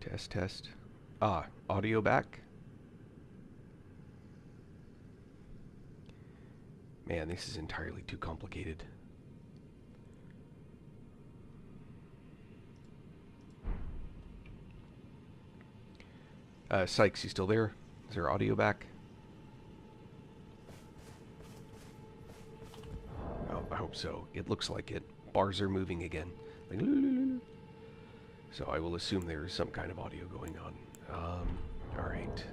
Test, test. Ah, audio back. Man, this is entirely too complicated. Sykes, you still there? Is there audio back? Oh, I hope so. It looks like it. Bars are moving again. Like, so I will assume there is some kind of audio going on. Alright.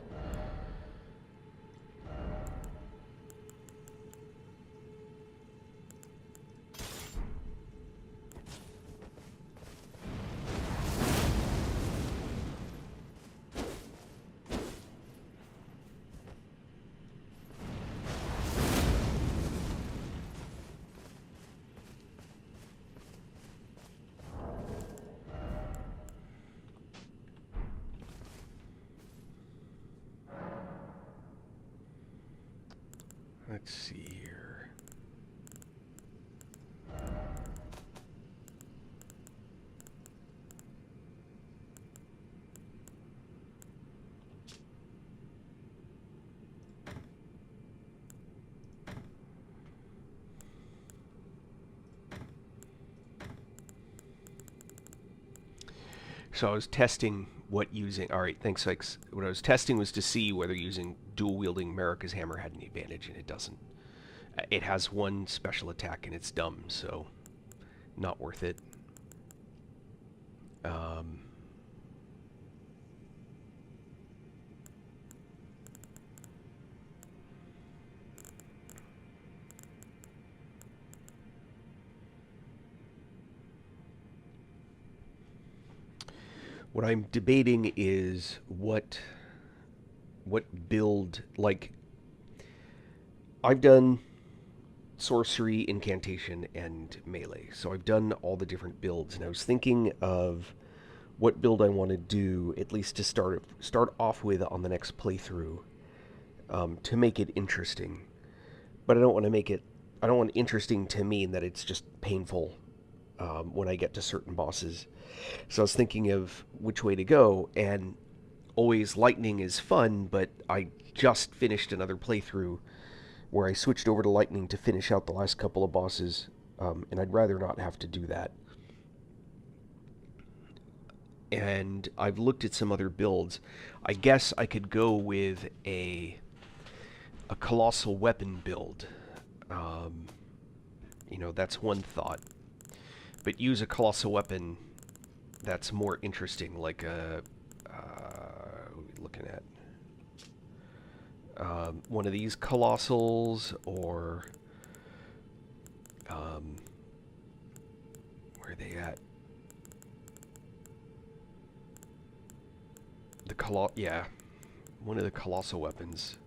Let's see here. So I was testing what using... Alright, thanks, Sykes. What I was testing was to see whether using dual-wielding Marika's hammer had any advantage, and it doesn't. It has one special attack, and it's dumb, so not worth it. What I'm debating is what build, like, I've done sorcery, incantation, and melee. So I've done all the different builds, and I was thinking of what build I want to do, at least to start off with on the next playthrough, to make it interesting. But I don't want to make it. I don't want interesting to mean that it's just painful when I get to certain bosses. So I was thinking of which way to go, and always lightning is fun, but I just finished another playthrough where I switched over to lightning to finish out the last couple of bosses, and I'd rather not have to do that. And I've looked at some other builds. I guess I could go with a colossal weapon build. That's one thought. But use a colossal weapon that's more interesting, like a... what are we looking at? One of these colossals, or... where are they at? Yeah, one of the colossal weapons.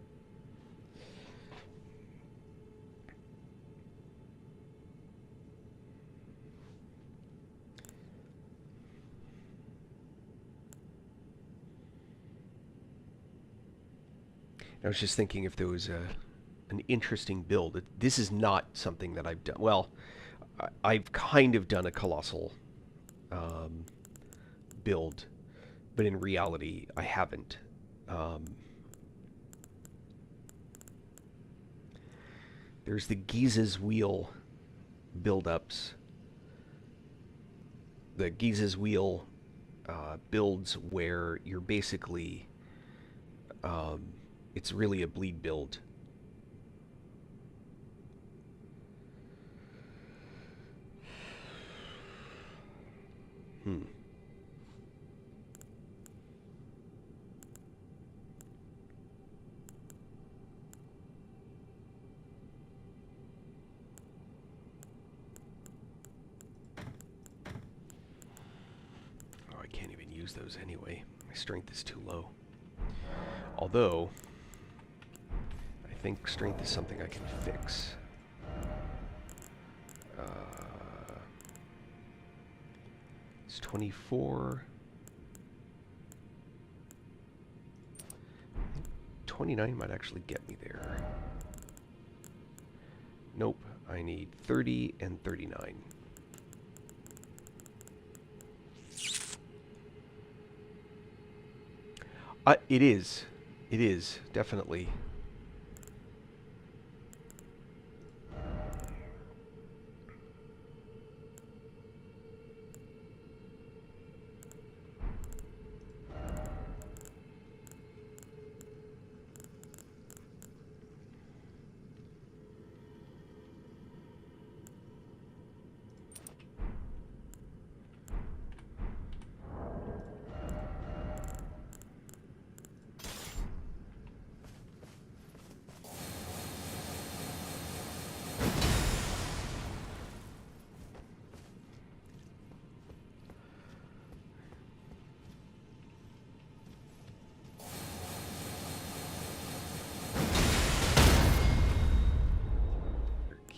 I was just thinking if there was an interesting build. This is not something that I've done. Well, I've kind of done a colossal build, but in reality, I haven't. There's the Giza's Wheel build-ups. The Giza's Wheel builds where you're basically... it's really a bleed build. Oh, I can't even use those anyway. My strength is too low. Although, I think strength is something I can fix. It's 24. 29 might actually get me there. Nope, I need 30 and 39. It is. It is, definitely.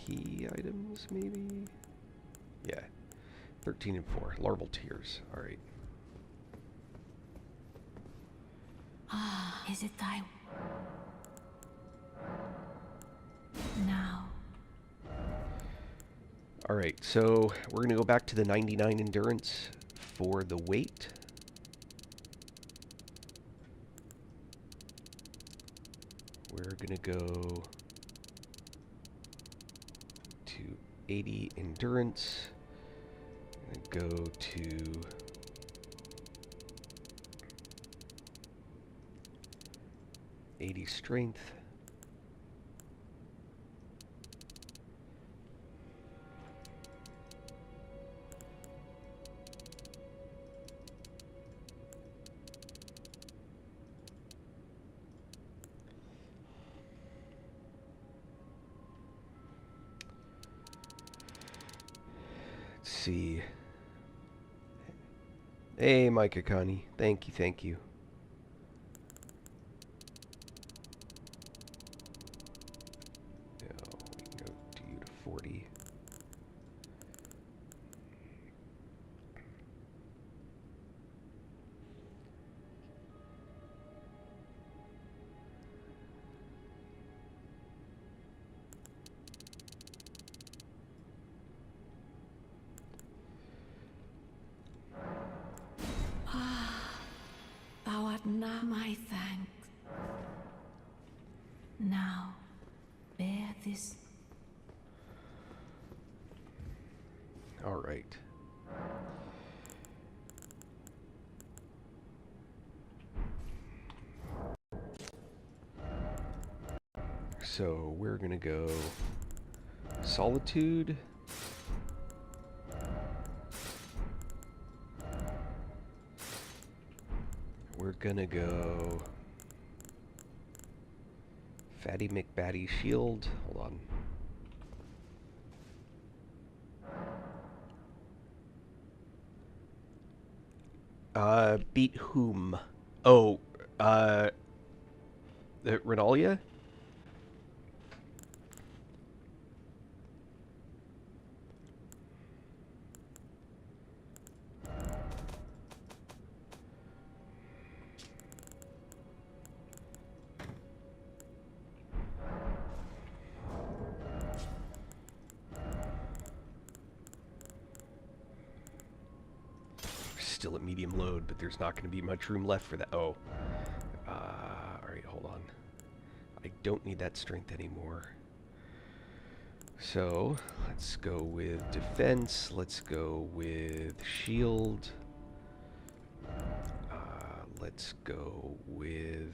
Key items, maybe? Yeah. 13 and 4. Larval tears. Alright. Is it thy now? Alright, so we're going to go back to the 99 endurance for the weight. We're going to go to 80 endurance. And go to 80 strength. Let's see. Hey, Micah Connie. Thank you, thank you. Now we can go to you to 40. Thou art now my thanks. Now, bear this. All right. So we're gonna go Solitude. We're gonna go Fatty McBatty Shield. Hold on. Beat whom? Oh, Renalia? Still at medium load, but there's not going to be much room left for that. Oh. Alright, hold on. I don't need that strength anymore. So, let's go with defense. Let's go with shield. Let's go with...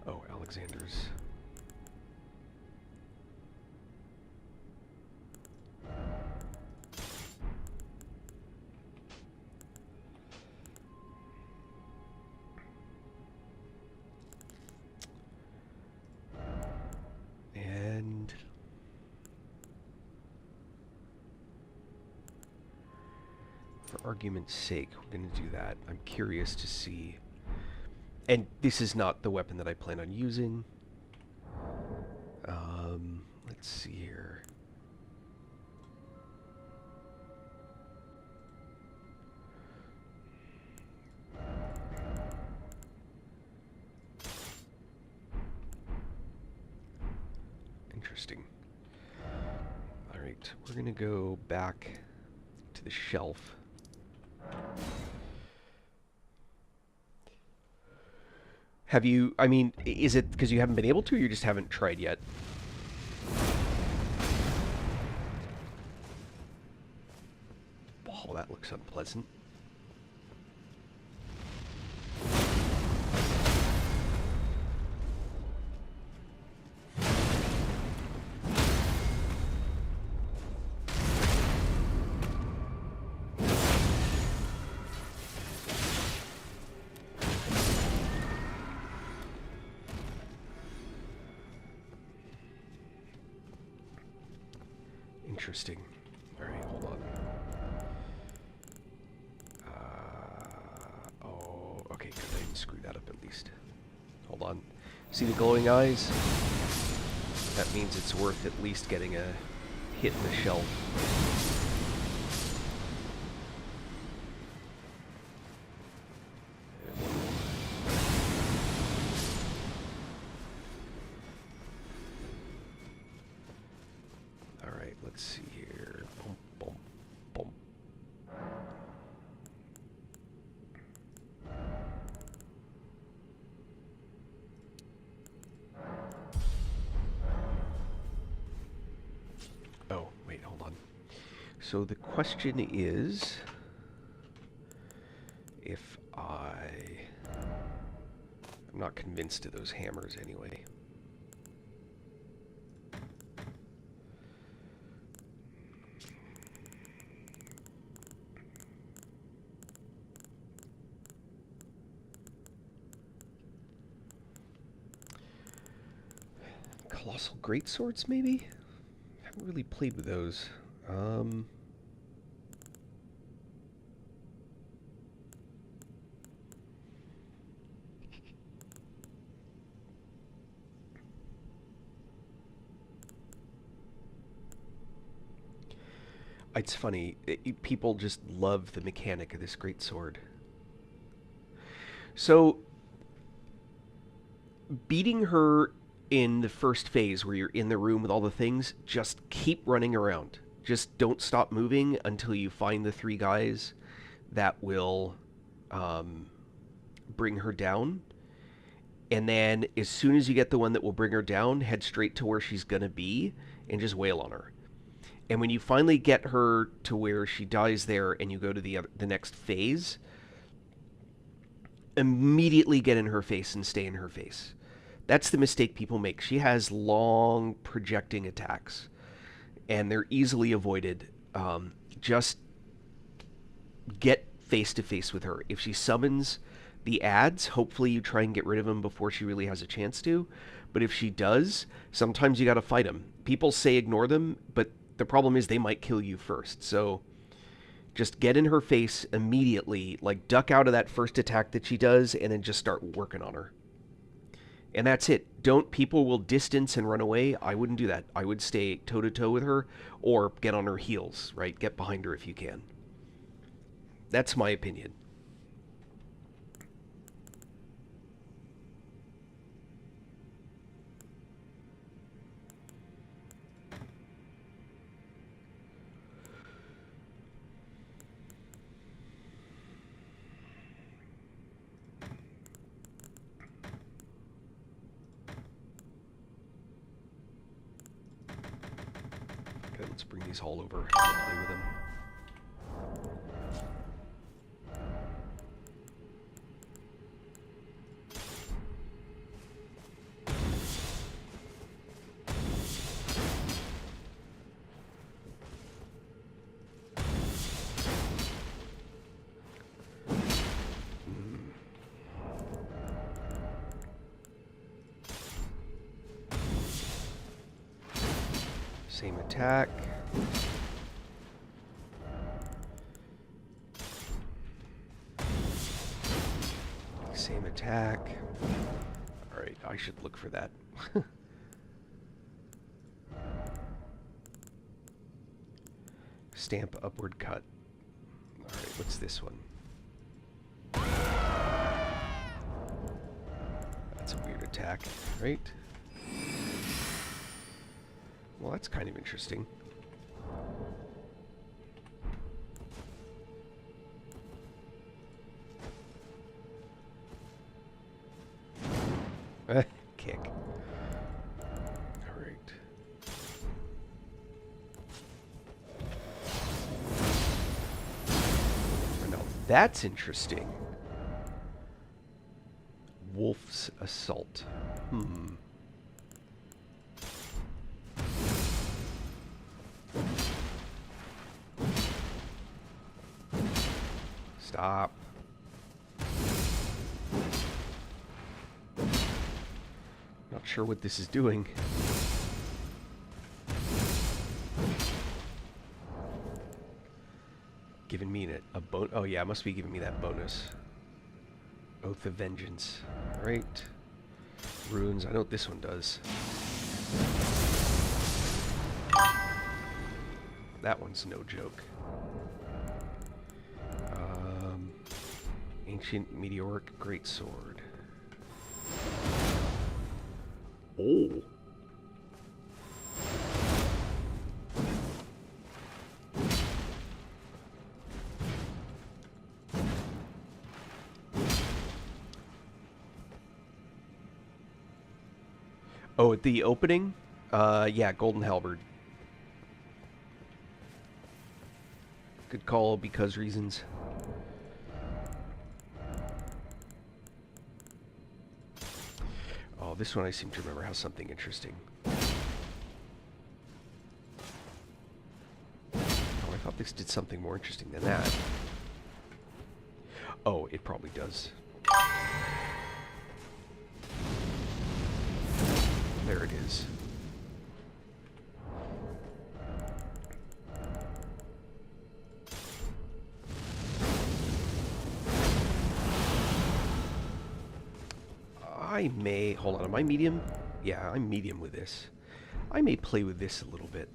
Oh, Alexander's. And... for argument's sake, we're going to do that. I'm curious to see... And this is not the weapon that I plan on using. Let's see here. Interesting. Alright, we're going to go back to the shelf. Have you, I mean, is it because you haven't been able to, or you just haven't tried yet? Oh, that looks unpleasant. Interesting. Alright, hold on. Oh, okay, good. I didn't screw that up at least. Hold on. See the glowing eyes? That means it's worth at least getting a hit in the shelf. Alright, let's see here. Boom, boom, boom. Oh, wait, hold on. So the question is, if I'm not convinced of those hammers anyway. Colossal greatswords, maybe? I haven't really played with those. It's funny. People just love the mechanic of this greatsword. So, beating her in the first phase where you're in the room with all the things, just keep running around. Just don't stop moving until you find the 3 guys that will bring her down. And then as soon as you get the one that will bring her down, head straight to where she's going to be and just wail on her. And when you finally get her to where she dies there and you go to the next phase, immediately get in her face and stay in her face. That's the mistake people make. She has long projecting attacks, and they're easily avoided. Just get face to face with her. If she summons the ads, hopefully you try and get rid of them before she really has a chance to. But if she does, sometimes you got to fight them. People say ignore them, but the problem is they might kill you first. So just get in her face immediately, like duck out of that first attack that she does, and then just start working on her. And that's it. People will distance and run away. I wouldn't do that. I would stay toe to toe with her or get on her heels, right? Get behind her if you can. That's my opinion. Okay, let's bring these all over and play with them. Same attack. Same attack. Alright, I should look for that. Stamp upward cut. Alright, what's this one? That's a weird attack, right? Well, that's kind of interesting. That's interesting. Wolf's Assault. Hmm. Stop. Not sure what this is doing. Giving me a bonus. Oh yeah, it must be giving me that bonus. Oath of Vengeance. Alright. Runes. I know what this one does. That one's no joke. Ancient Meteoric Greatsword. Oh! Oh, at the opening? Yeah, Golden Halberd. Good call because reasons. Oh, this one I seem to remember has something interesting. Oh, I thought this did something more interesting than that. Oh, it probably does. There it is. I may... Hold on, am I medium? Yeah, I'm medium with this. I may play with this a little bit.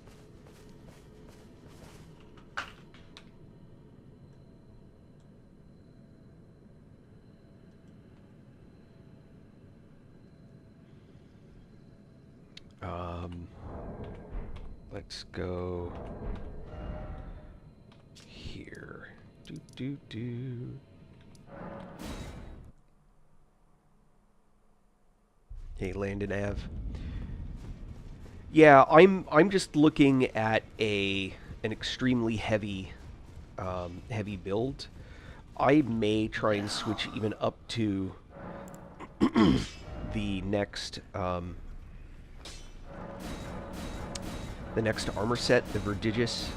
Let's go here. Do. Hey, Landon Ave. Yeah, I'm just looking at an extremely heavy heavy build. I may try and switch even up to the next armor set, the Verdigious.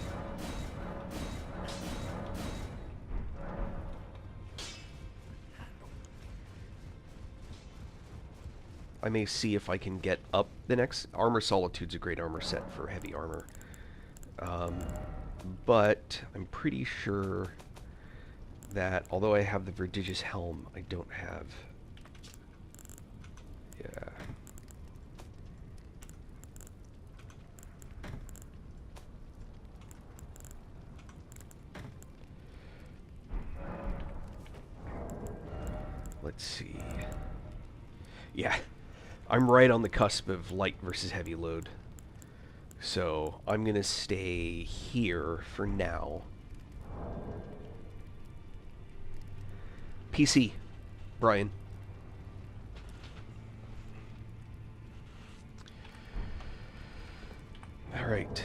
I may see if I can get up the next... Armor Solitude's a great armor set for heavy armor. But I'm pretty sure that, although I have the Verdigious Helm, I don't have... Yeah. Let's see. Yeah. I'm right on the cusp of light versus heavy load. So I'm going to stay here for now. PC, Brian. All right.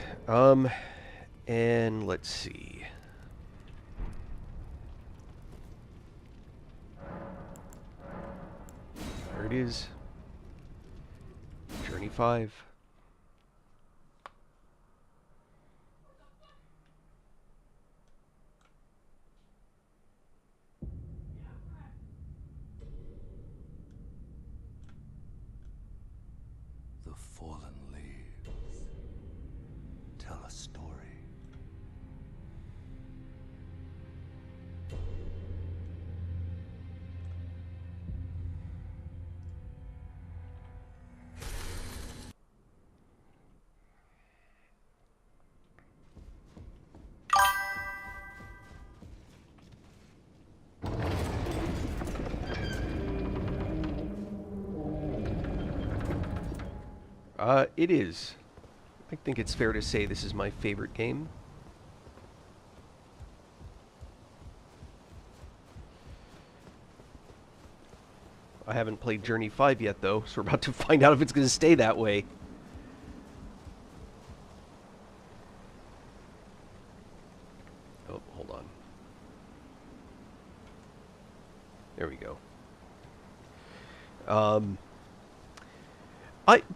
And let's see. There it is. Journey 5. The fallen leaves tell a story. It is. I think it's fair to say this is my favorite game. I haven't played Journey 5 yet, though, so we're about to find out if it's going to stay that way. Oh, hold on. There we go.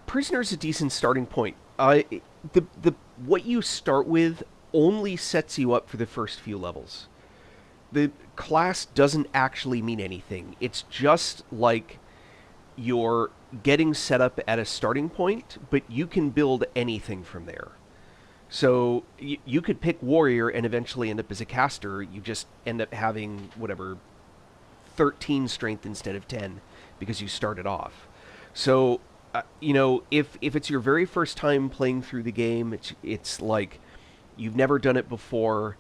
Prisoner's a decent starting point. The what you start with only sets you up for the first few levels. The class doesn't actually mean anything. It's just like you're getting set up at a starting point, but you can build anything from there. So you could pick warrior and eventually end up as a caster. You just end up having whatever 13 strength instead of 10 because you started off. So if it's your very first time playing through the game, it's like you've never done it before,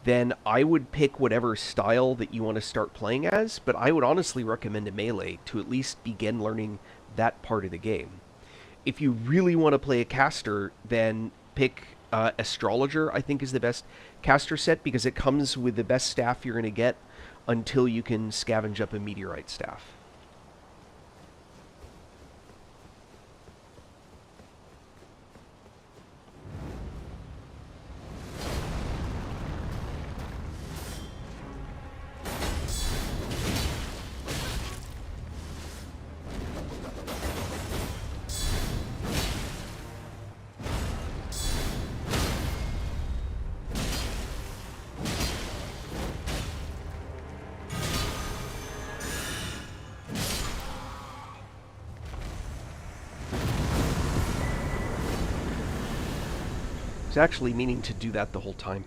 then I would pick whatever style that you want to start playing as, but I would honestly recommend a melee to at least begin learning that part of the game. If you really want to play a caster, then pick Astrologer, I think is the best caster set because it comes with the best staff you're going to get until you can scavenge up a meteorite staff. I was actually meaning to do that the whole time.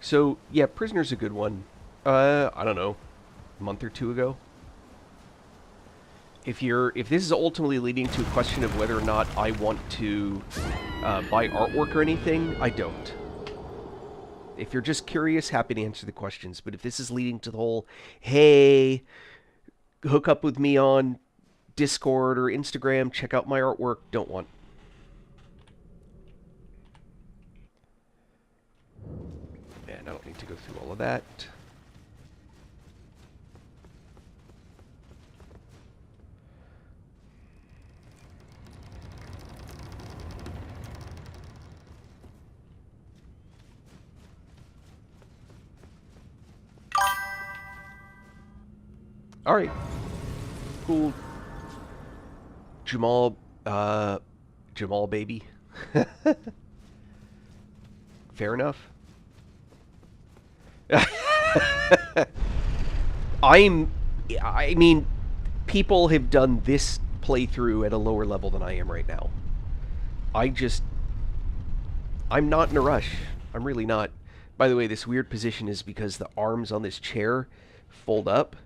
So, yeah, Prisoner's a good one. I don't know, a month or two ago. If this is ultimately leading to a question of whether or not I want to buy artwork or anything, I don't. If you're just curious, happy to answer the questions. But if this is leading to the whole, hey, hook up with me on Discord or Instagram, check out my artwork, don't want. And I don't need to go through all of that. All right. Cool. Jamal baby. Fair enough. I mean, people have done this playthrough at a lower level than I am right now. I'm not in a rush. I'm really not. By the way, this weird position is because the arms on this chair fold up.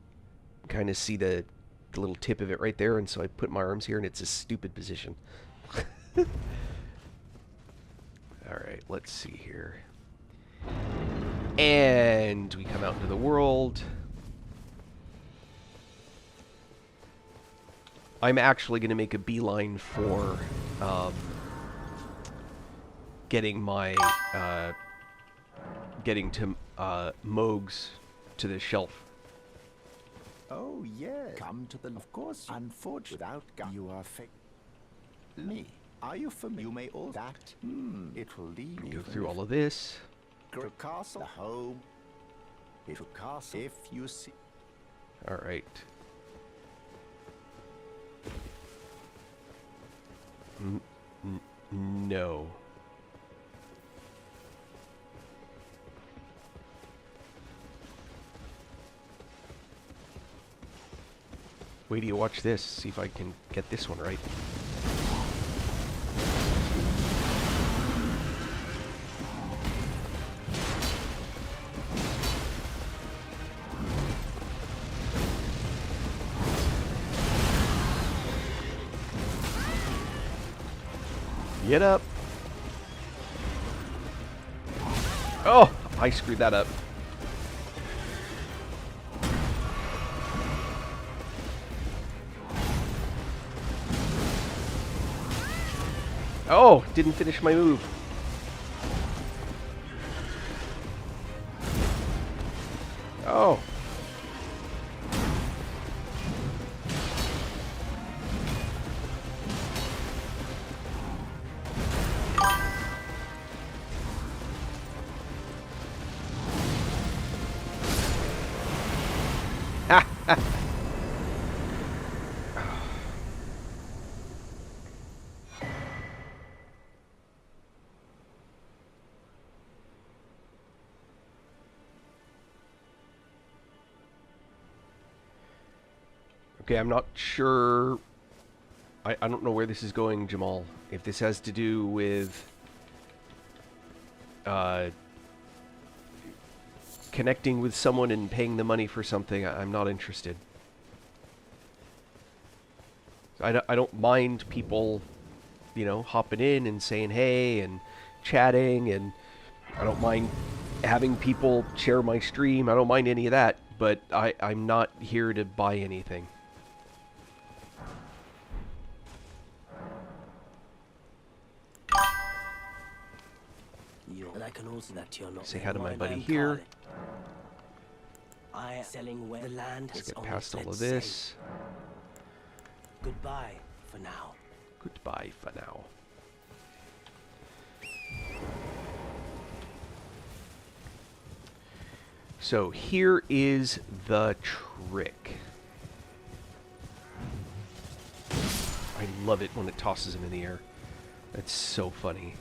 Kind of see the little tip of it right there, and so I put my arms here, and it's a stupid position. Alright, let's see here. And we come out into the world. I'm actually going to make a beeline for getting my getting to Mogs to the shelf. Oh, yes. Come to the... Of course, unfortunately, without you are fake. Me. Are you familiar? You may all that. It will lead Go through all of this. To castle, home. To castle, if you see... Alright. No. Wait till you watch this, see if I can get this one right. Get up! Oh! I screwed that up. Oh, didn't finish my move. Oh. Okay, I'm not sure. I don't know where this is going, Jamal. If this has to do with connecting with someone and paying the money for something, I'm not interested. I don't mind people, you know, hopping in and saying hey and chatting, and I don't mind having people share my stream. I don't mind any of that, but I'm not here to buy anything. And I can also that you're not Say hi to my mine. buddy I am here. Carly. I am selling where the land Let's is get past all of say this. goodbye for now. Goodbye for now. So here is the trick. I love it when it tosses him in the air. That's so funny.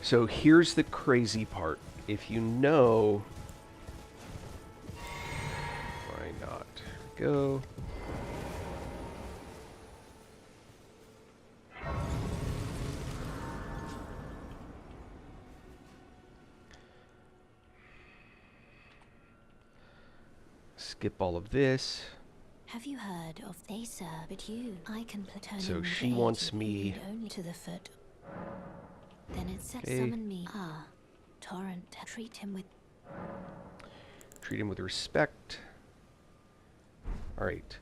So here's the crazy part. If you know... Why not? Go. Skip all of this. Have you heard of they sir? But you, I can turn So him she into wants 80 me- only to the foot. Then it said Okay. summon me. Ah, torrent. Treat him with. Treat him with respect. Alright.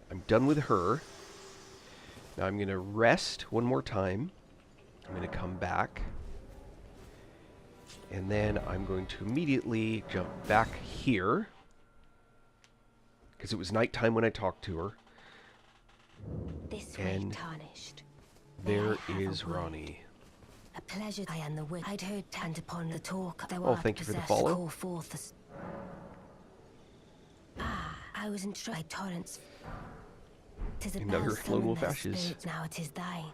I'm done with her. Now I'm going to rest one more time. I'm going to come back. And then I'm going to immediately jump back here. Because it was nighttime when I talked to her. This And way tarnished. There I have a is word. Ronnie. A pleasure I am the wit. I'd heard and upon the talk. Thou Oh, art thank you for the possessed, follow. Call forth the I was entrapped by torrents. 'Tis a Another bell Lone summon Wolf their Ashes. spirits, now it is thine.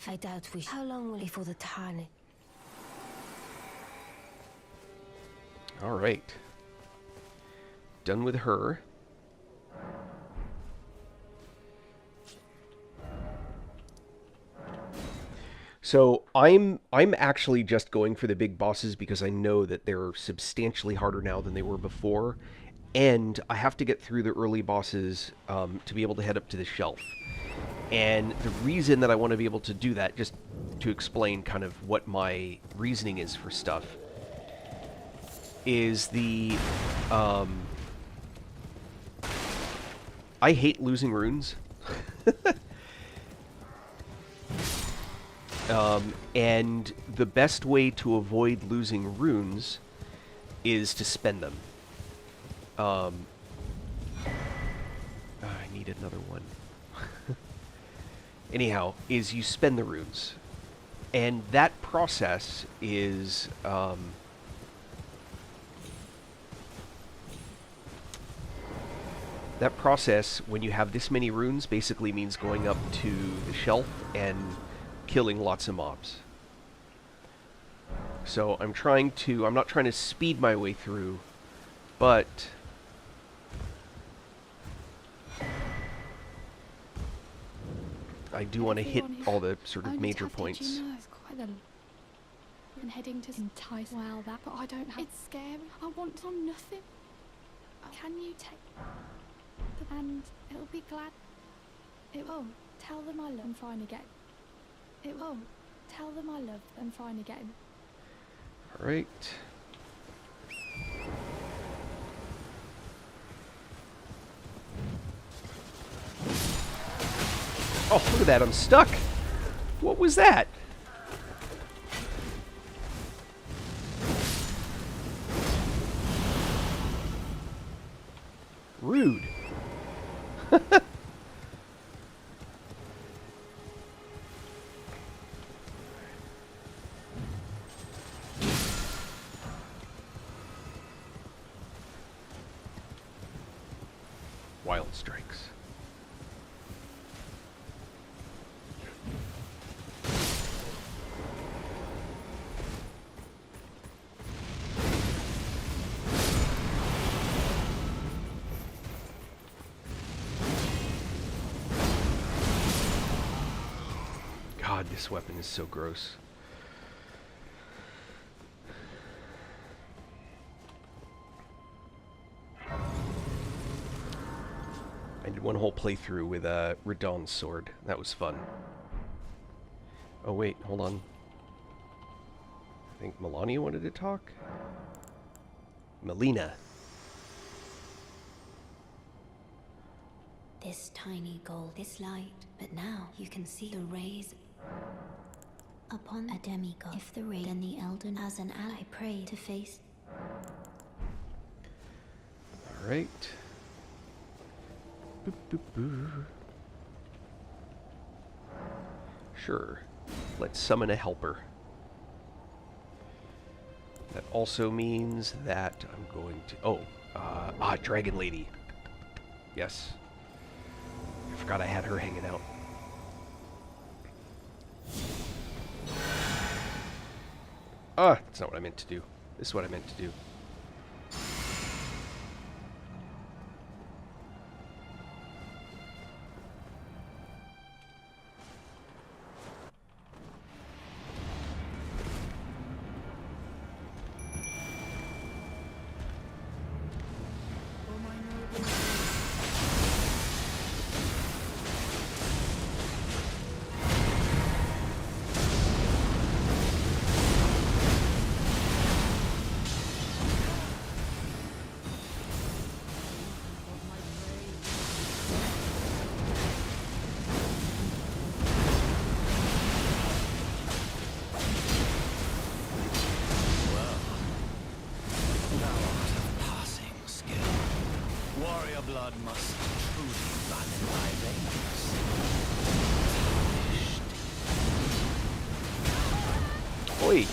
I doubt we How long will before the tarnish? Alright. Done with her. So I'm actually just going for the big bosses because I know that they're substantially harder now than they were before, and I have to get through the early bosses to be able to head up to the shelf. And the reason that I want to be able to do that, just to explain kind of what my reasoning is for stuff, is the I hate losing runes. And the best way to avoid losing runes is to spend them. I need another one. Anyhow, is you spend the runes. And that process is... that process, when you have this many runes, basically means going up to the shelf and killing lots of mobs. So I'm not trying to speed my way through, but I do want to hit all the sort of major points. You know, it's quite a and heading to entice well that, but I don't have. It's scary. I want on nothing. Can you take the and it'll be glad. It will tell them I love them fine again. It will tell them I love them fine again. All right. Oh, look at that! I'm stuck. What was that? Rude. Wild Strikes. God, this weapon is so gross. I did one whole playthrough with Radon's sword. That was fun. Oh wait, hold on. I think Melania wanted to talk? Melina. This tiny gold is light, but now you can see the rays upon a demigod. If the ray and the Elden as an ally pray to face. Alright. Boop, boop, boop. Sure. Let's summon a helper. That also means that I'm going to... Oh, Dragon Lady. Yes. I forgot I had her hanging out. That's not what I meant to do. This is what I meant to do. Warrior blood must truly run in my veins. Oi!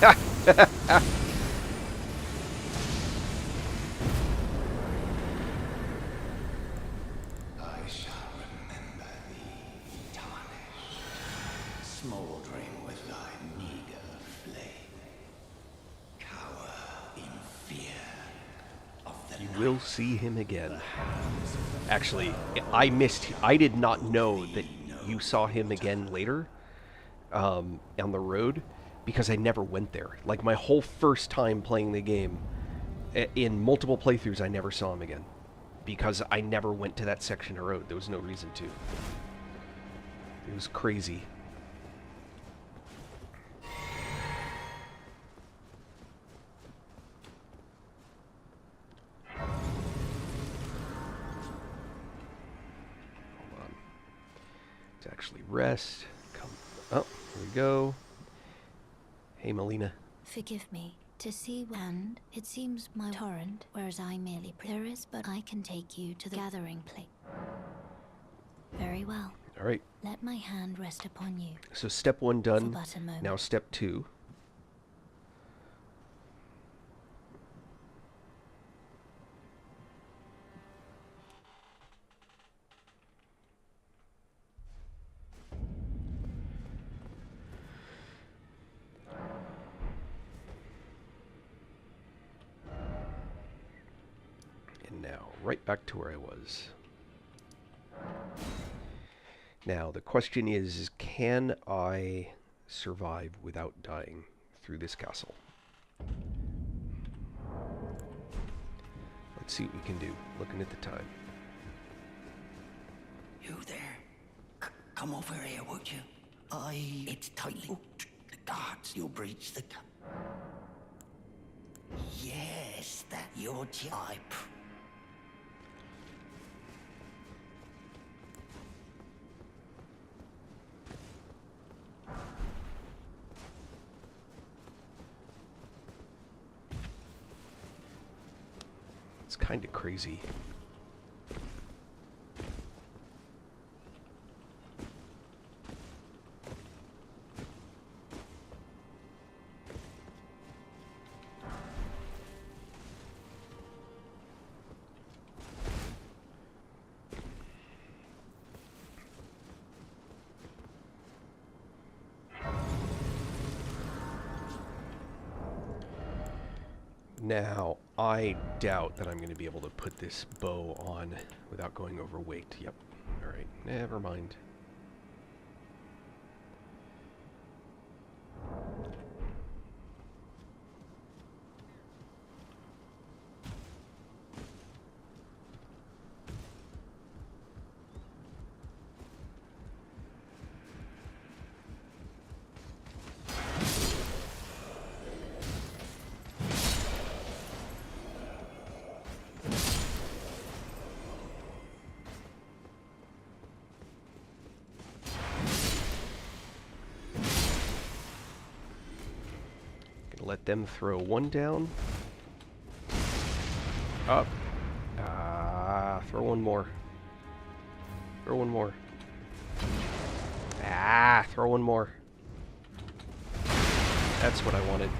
I shall remember thee, tarnished, smoldering with thy meager flame. Cower in fear of the You will see him again. Actually, I did not know that you saw him again later on the road because I never went there. Like my whole first time playing the game, in multiple playthroughs, I never saw him again because I never went to that section of road. There was no reason to. It was crazy. To actually rest. Come. Oh, here we go. Hey, Melina. Forgive me. To see and it seems my torrent, whereas I merely there is, but I can take you to the gathering place. Very well. All right. Let my hand rest upon you. So step one For done. but a moment. Now step two. And now, right back to where I was. Now, the question is, can I survive without dying through this castle? Let's see what we can do, looking at the time. You there? Come over here, would you? It's tightly. Oh, the guards, you breached the... Yes, that your job. It's kind of crazy. Now, I doubt that I'm going to be able to put this bow on without going overweight. Yep. Alright, never mind. Let them throw one down. Up. Throw one more. Throw one more. Throw one more. That's what I wanted.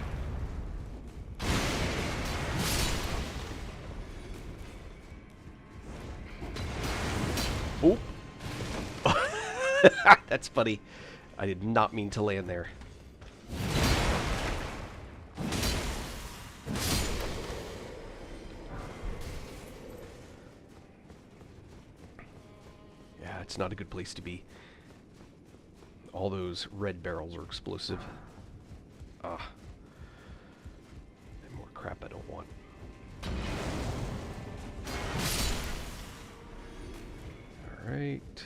Oh. That's funny. I did not mean to land there. It's not a good place to be. All those red barrels are explosive. And more crap I don't want. Alright.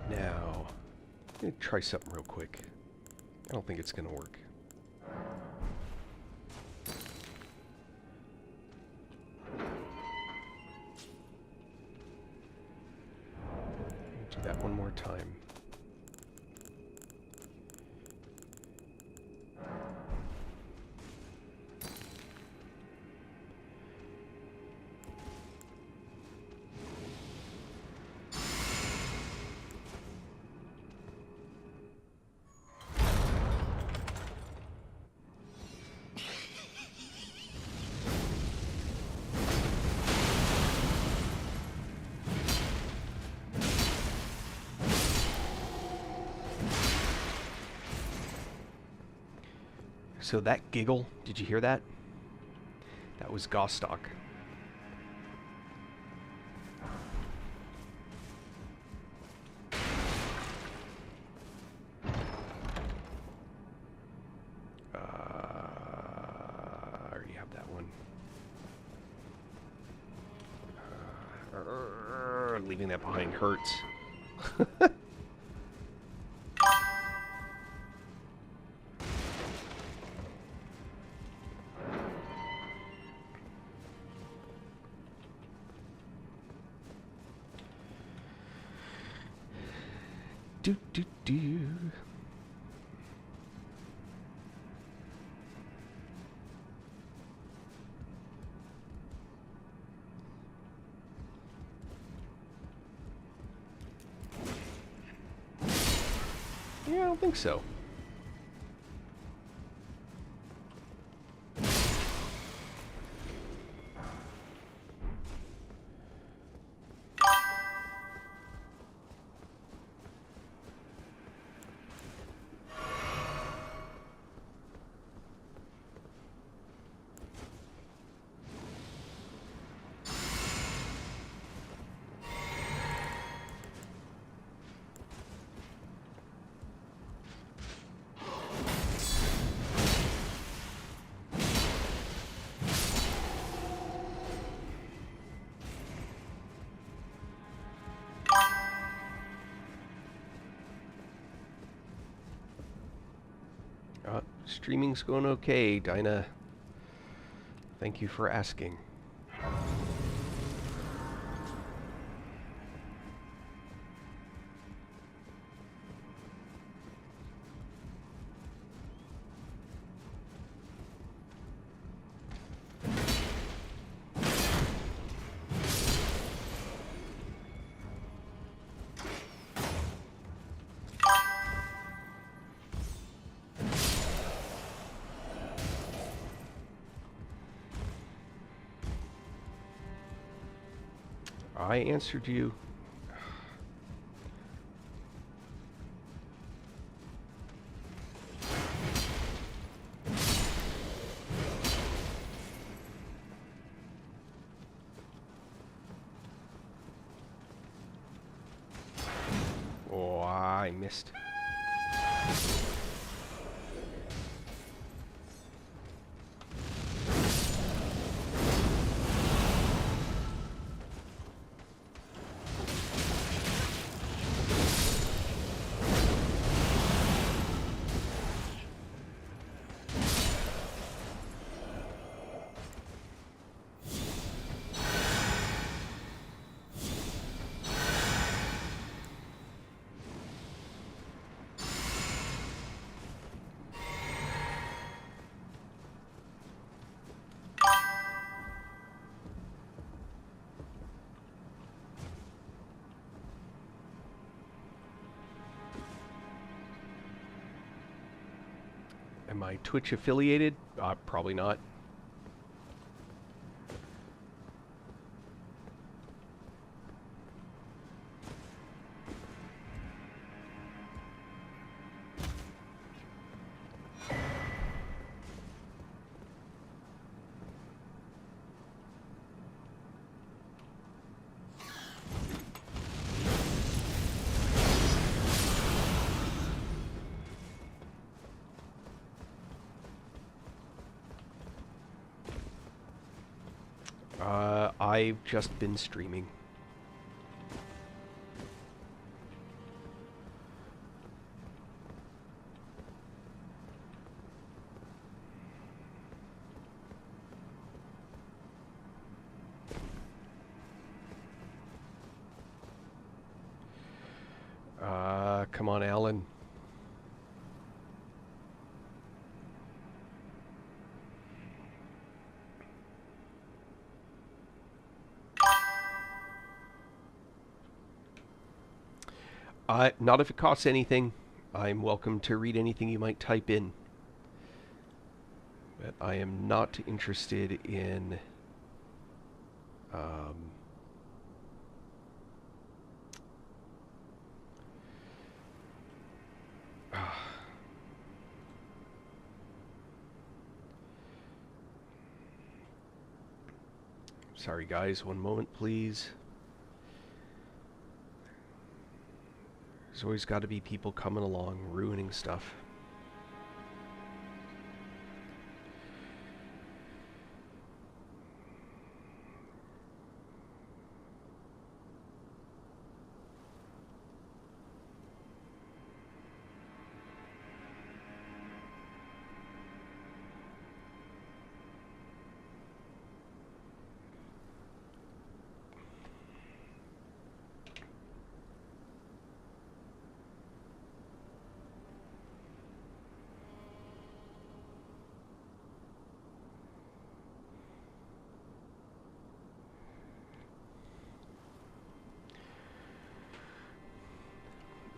Now, I'm going to try something real quick. I don't think it's going to work. Do that one more time. So that giggle, did you hear that? That was Gostock. I already have that one. Leaving that behind hurts. Do do do. Yeah, I don't think so. Streaming's going okay, Dinah. Thank you for asking. I answered you. Oh, I missed. Am I Twitch affiliated? Probably not. I've just been streaming. Come on, Alan. Not if it costs anything. I'm welcome to read anything you might type in. But I am not interested in... Sorry guys, one moment please. There's always got to be people coming along, ruining stuff.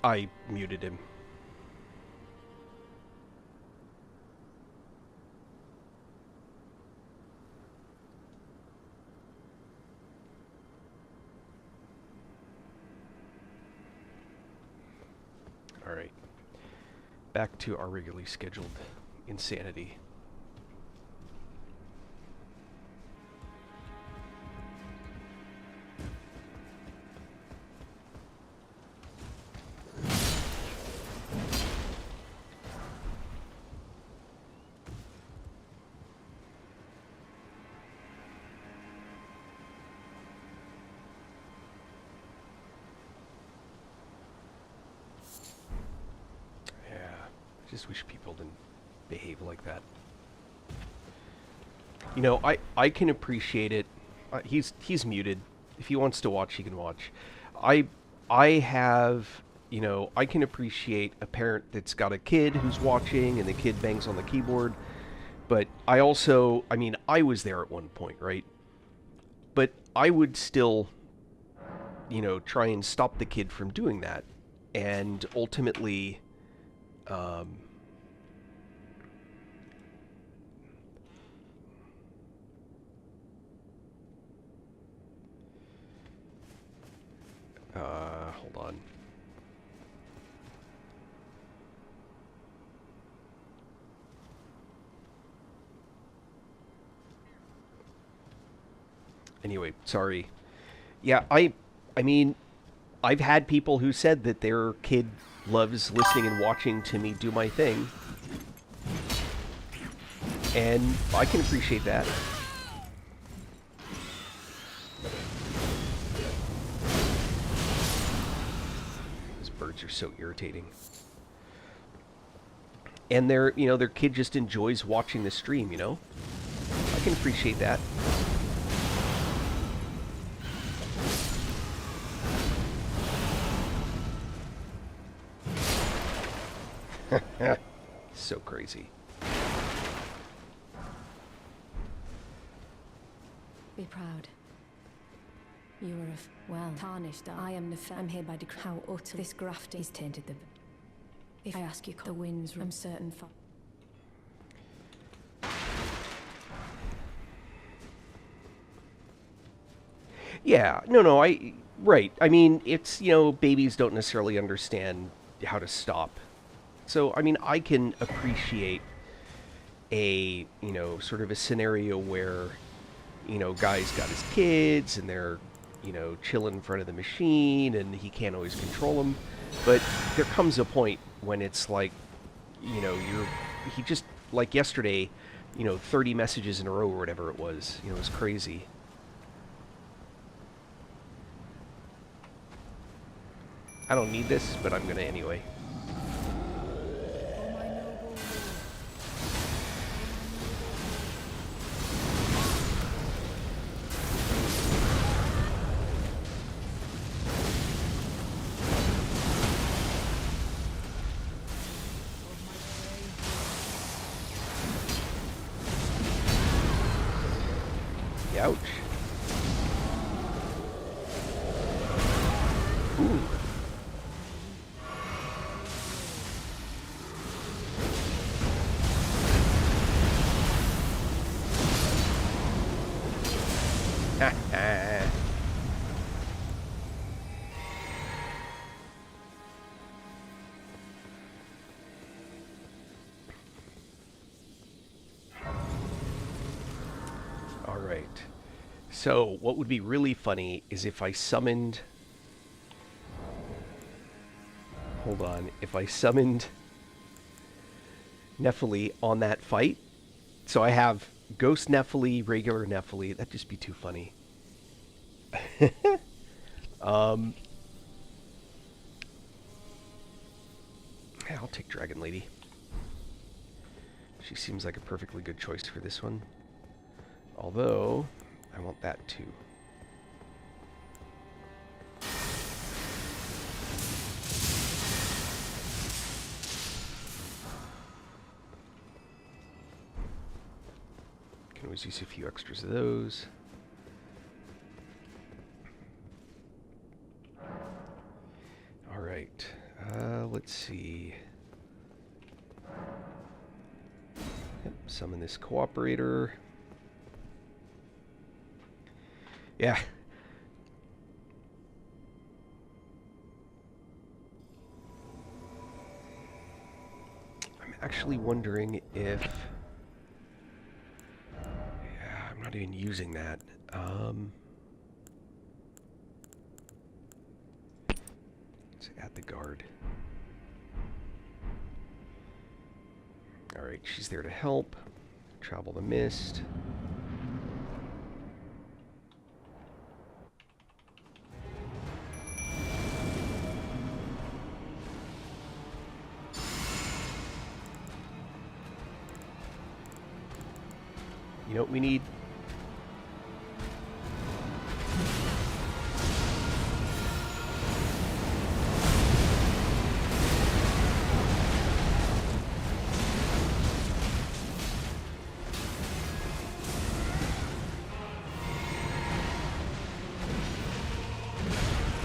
I muted him. Alright. Back to our regularly scheduled insanity. I just wish people didn't behave like that. You know, I can appreciate it. He's muted. If he wants to watch, he can watch. I have, you know, I can appreciate a parent that's got a kid who's watching and the kid bangs on the keyboard. But I also, I mean, I was there at one point, right? But I would still, you know, try and stop the kid from doing that. And ultimately, Hold on. Anyway, sorry. Yeah, I mean, I've had people who said that their kid loves listening and watching to me do my thing. And I can appreciate that. These birds are so irritating. And their kid just enjoys watching the stream, you know? I can appreciate that. So crazy. Be proud. You are well tarnished. I am the I'm hereby declare how utter this graft is tainted. If I ask you, the winds, I'm certain for. Yeah, no, right. I mean, it's, babies don't necessarily understand how to stop. So, I mean, I can appreciate a, sort of a scenario where, guy's got his kids and they're, chilling in front of the machine and he can't always control them. But there comes a point when it's like, he just, like yesterday, 30 messages in a row or whatever it was. It was crazy. I don't need this, but I'm gonna anyway. Ouch. Ooh. All right. So, what would be really funny is if I summoned... Hold on. If I summoned Nephili on that fight. So I have Ghost Nephili, regular Nephili. That'd just be too funny. Yeah, I'll take Dragon Lady. She seems like a perfectly good choice for this one. Although, I want that too. Can always use a few extras of those. All right, let's see. Yep, summon this cooperator. Yeah. I'm actually wondering if... Yeah, I'm not even using that. Let's add the guard. Alright, she's there to help. Travel the mist. You know what we need?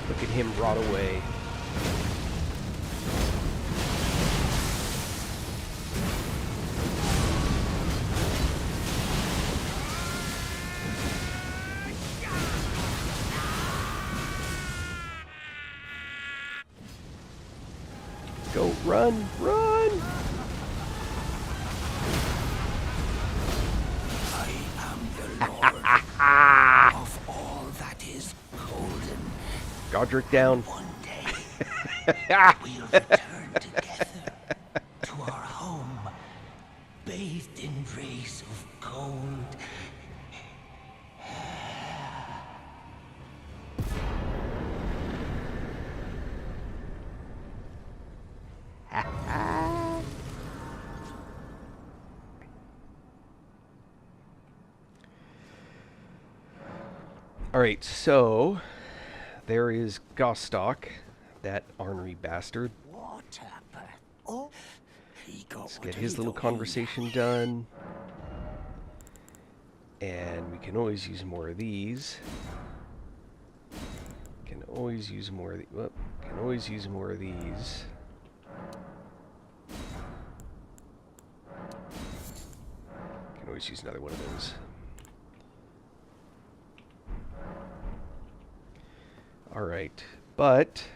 Look at him rot away. Go, run, run! I am the Lord of all that is golden. Godric down. One day, we'll return together to our home, bathed in rays of gold. Alright, so there is Gostock, that ornery bastard. Water, oh, he got Let's what get he his little don't conversation done. And we can always use more of these. Can always use more of the, whoop, can always use more of these. Can always use another one of those. Alright, but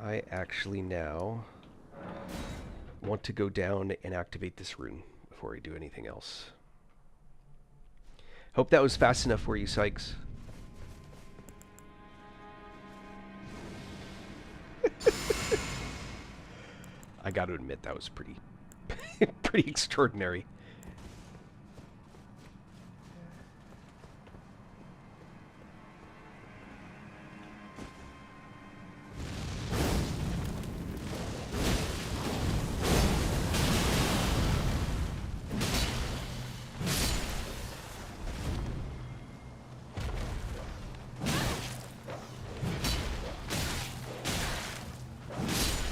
I actually now want to go down and activate this rune before I do anything else. Hope that was fast enough for you, Sykes. I got to admit that was pretty pretty extraordinary.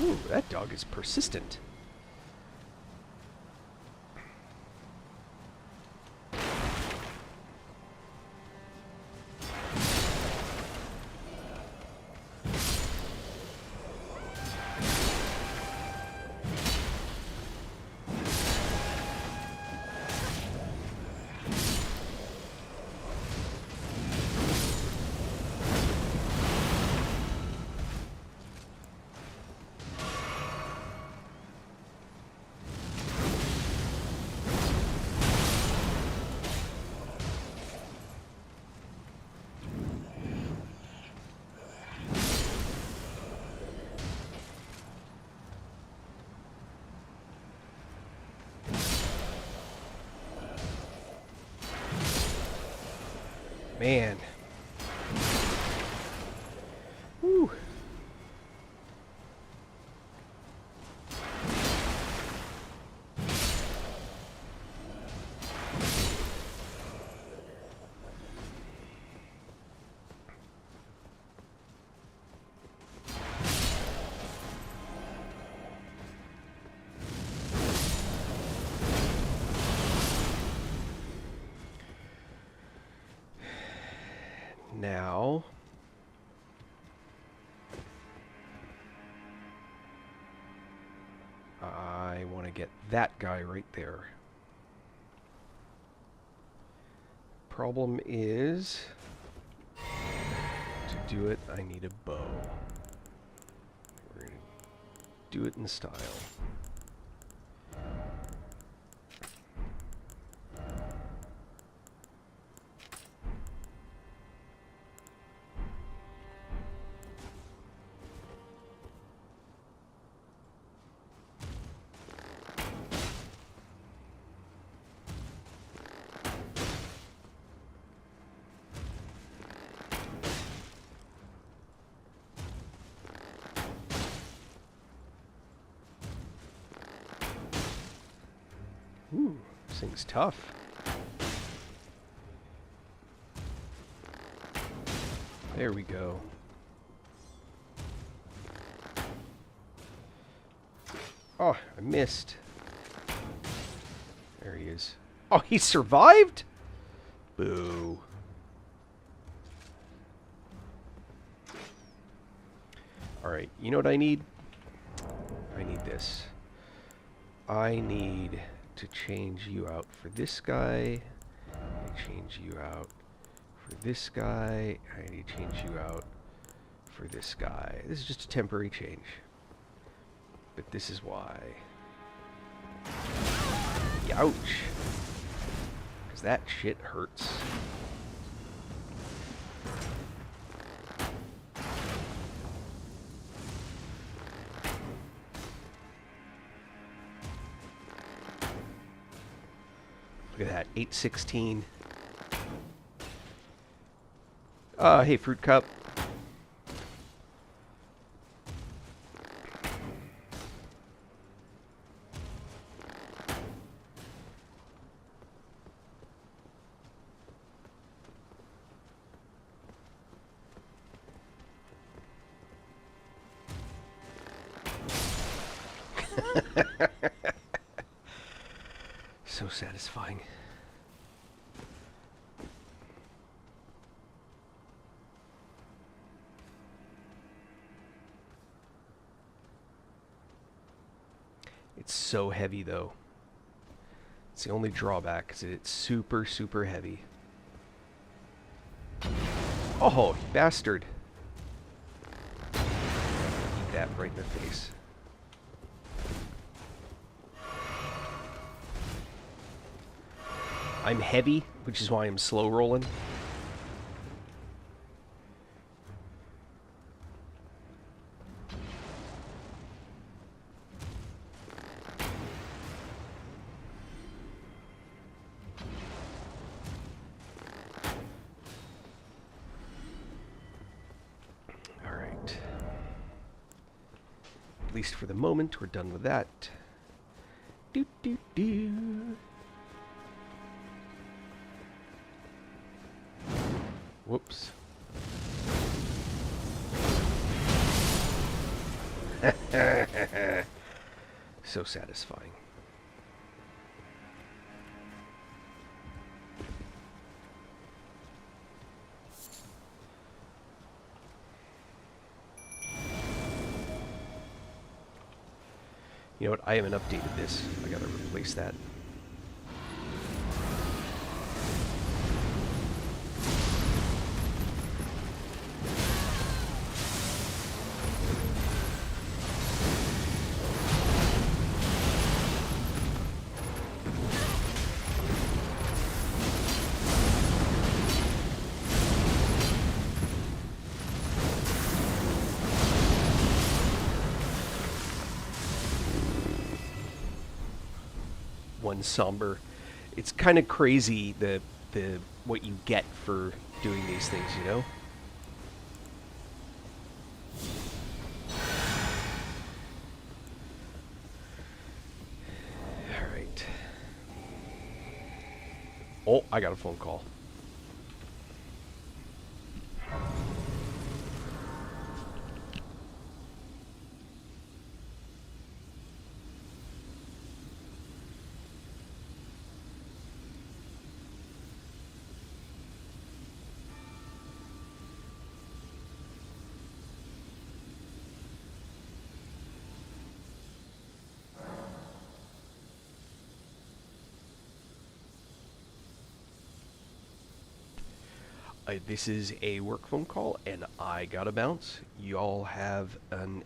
Ooh, that dog is persistent. Man. Whew. Now, I want to get that guy right there. Problem is, to do it, I need a bow. We're going to do it in style. Ooh, this thing's tough. There we go. Oh, I missed. There he is. Oh, he survived? Boo. Alright, you know what I need? I need this. I need to change you out for this guy. I change you out for this guy. I need to change you out for this guy. This is just a temporary change. but this is why. Youch! Because that shit hurts. Look at that, 816. Hey, fruit cup. So satisfying. It's so heavy though. It's the only drawback, is that it's super, super heavy. Oh, you bastard. Eat that right in the face. I'm heavy, which is why I'm slow rolling. Alright. At least for the moment, we're done with that. Do do do. Whoops. So satisfying. You know what? I haven't updated this. I gotta replace that. One somber. It's kind of crazy the what you get for doing these things, you know? All right. Oh, I got a phone call. This is a work phone call, and I gotta bounce. Y'all have an